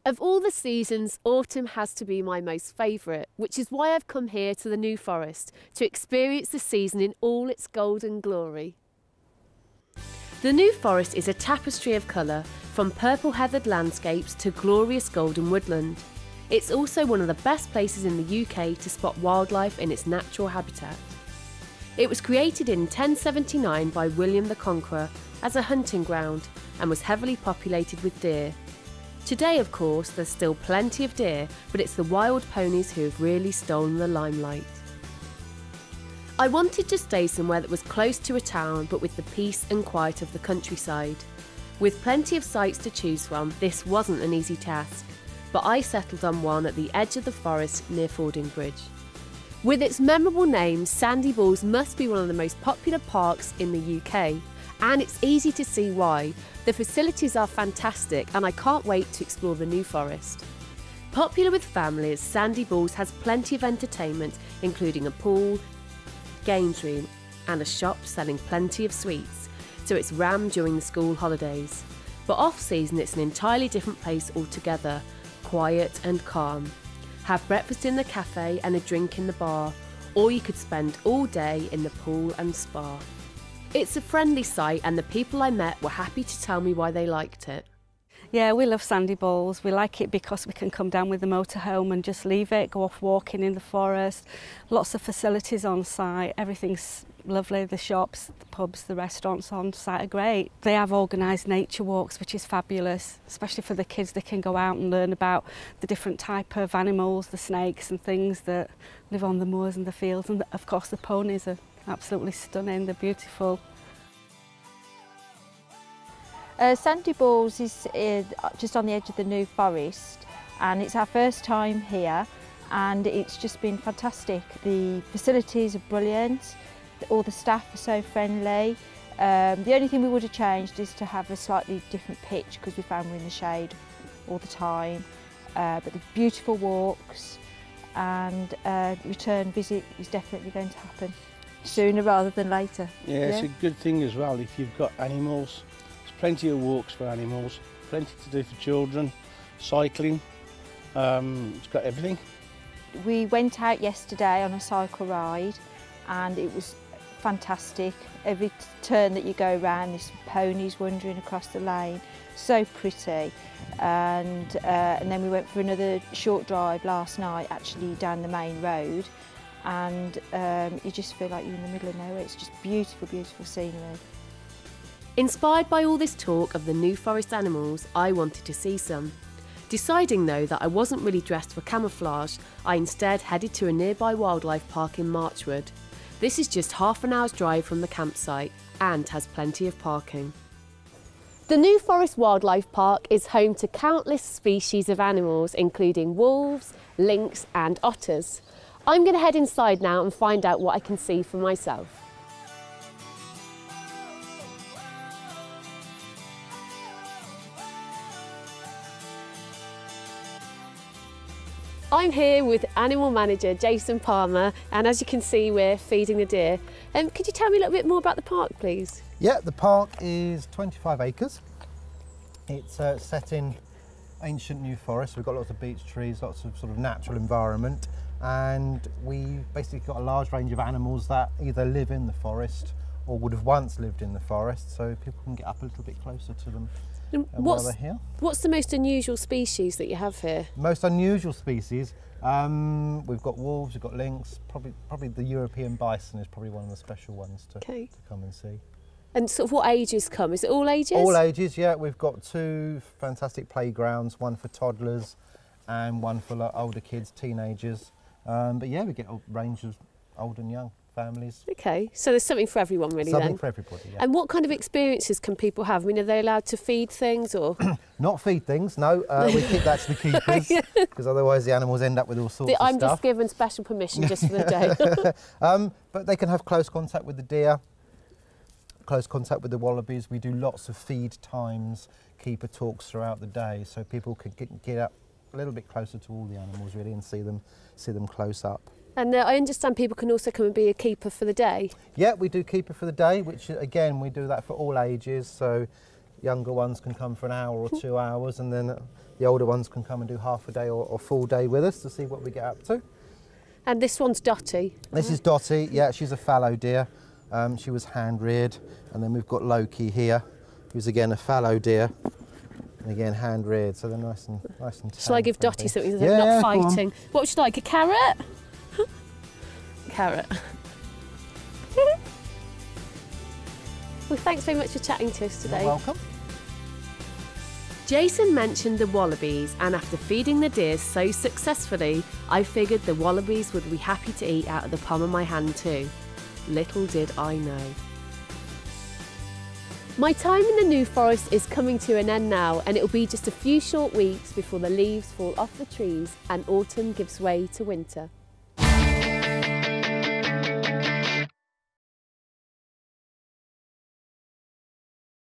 Of all the seasons, autumn has to be my most favourite, which is why I've come here to the New Forest to experience the season in all its golden glory. The New Forest is a tapestry of colour, from purple heathered landscapes to glorious golden woodland. It's also one of the best places in the UK to spot wildlife in its natural habitat. It was created in 1079 by William the Conqueror as a hunting ground and was heavily populated with deer. Today, of course, there's still plenty of deer, but it's the wild ponies who have really stolen the limelight. I wanted to stay somewhere that was close to a town, but with the peace and quiet of the countryside. With plenty of sites to choose from, this wasn't an easy task, but I settled on one at the edge of the forest near Fordingbridge. With its memorable name, Sandy Balls must be one of the most popular parks in the UK, and it's easy to see why. The facilities are fantastic and I can't wait to explore the New Forest. Popular with families, Sandy Balls has plenty of entertainment, including a pool, games room and a shop selling plenty of sweets, so it's rammed during the school holidays. But off-season it's an entirely different place altogether, quiet and calm. Have breakfast in the cafe and a drink in the bar, or you could spend all day in the pool and spa. It's a friendly site and the people I met were happy to tell me why they liked it. Yeah, we love Sandy Balls. We like it because we can come down with the motorhome and just leave it, go off walking in the forest. Lots of facilities on site, everything's lovely. The shops, the pubs, the restaurants on site are great. They have organised nature walks, which is fabulous, especially for the kids. They can go out and learn about the different type of animals, the snakes and things that live on the moors and the fields. And of course the ponies are absolutely stunning, they're beautiful. Sandy Balls is just on the edge of the New Forest, and it's our first time here and it's just been fantastic. The facilities are brilliant, all the staff are so friendly. The only thing we would have changed is to have a slightly different pitch because we found we're in the shade all the time, but the beautiful walks and return visit is definitely going to happen sooner rather than later. Yeah, it's a good thing as well if you've got animals. There's plenty of walks for animals, plenty to do for children, cycling, it's got everything. We went out yesterday on a cycle ride and it was fantastic. Every turn that you go round, there's ponies wandering across the lane, so pretty. And then we went for another short drive last night, actually down the main road, and you just feel like you're in the middle of nowhere. It's just beautiful, beautiful scenery. Inspired by all this talk of the New Forest animals, I wanted to see some. Deciding though that I wasn't really dressed for camouflage, I instead headed to a nearby wildlife park in Marchwood. This is just half an hour's drive from the campsite and has plenty of parking. The New Forest Wildlife Park is home to countless species of animals, including wolves, lynx and otters. I'm going to head inside now and find out what I can see for myself. I'm here with animal manager Jason Palmer, and as you can see we're feeding the deer. Could you tell me a little bit more about the park, please? Yeah, the park is 25 acres. It's set in ancient New Forest. We've got lots of beech trees, lots of sort of natural environment, and we've basically got a large range of animals that either live in the forest or would have once lived in the forest, so people can get up a little bit closer to them while they're here. What's the most unusual species that you have here? Most unusual species, we've got wolves, we've got lynx, probably the European bison is probably one of the special ones to come and see. And sort of what ages come? Is it all ages? All ages, yeah. We've got two fantastic playgrounds, one for toddlers and one for older kids, teenagers. But yeah, we get a range of old and young families. Okay, so there's something for everyone really then? Something for everybody, yeah. And what kind of experiences can people have? I mean, are they allowed to feed things or? Not feed things, no. We keep that to the keepers because otherwise the animals end up with all sorts of stuff. I'm just given special permission just for the day. But they can have close contact with the deer, close contact with the wallabies. We do lots of feed times, keeper talks throughout the day, so people can get up a little bit closer to all the animals really and see them close up. And I understand people can also come and be a keeper for the day? Yeah, we do keeper for the day, which again we do that for all ages, so younger ones can come for an hour or 2 hours, and then the older ones can come and do half a day or full day with us to see what we get up to. And this one's Dotty. This is Dotty, yeah, she's a fallow deer. She was hand-reared, and then we've got Loki here, who's again a fallow deer, and again hand-reared, so they're nice and Shall I give Dotty something so they're yeah, not fighting? What would you like, a carrot? Carrot. Well, thanks very much for chatting to us today. You're welcome. Jason mentioned the wallabies, and after feeding the deer so successfully, I figured the wallabies would be happy to eat out of the palm of my hand too. Little did I know. My time in the New Forest is coming to an end now, and it'll be just a few short weeks before the leaves fall off the trees and autumn gives way to winter.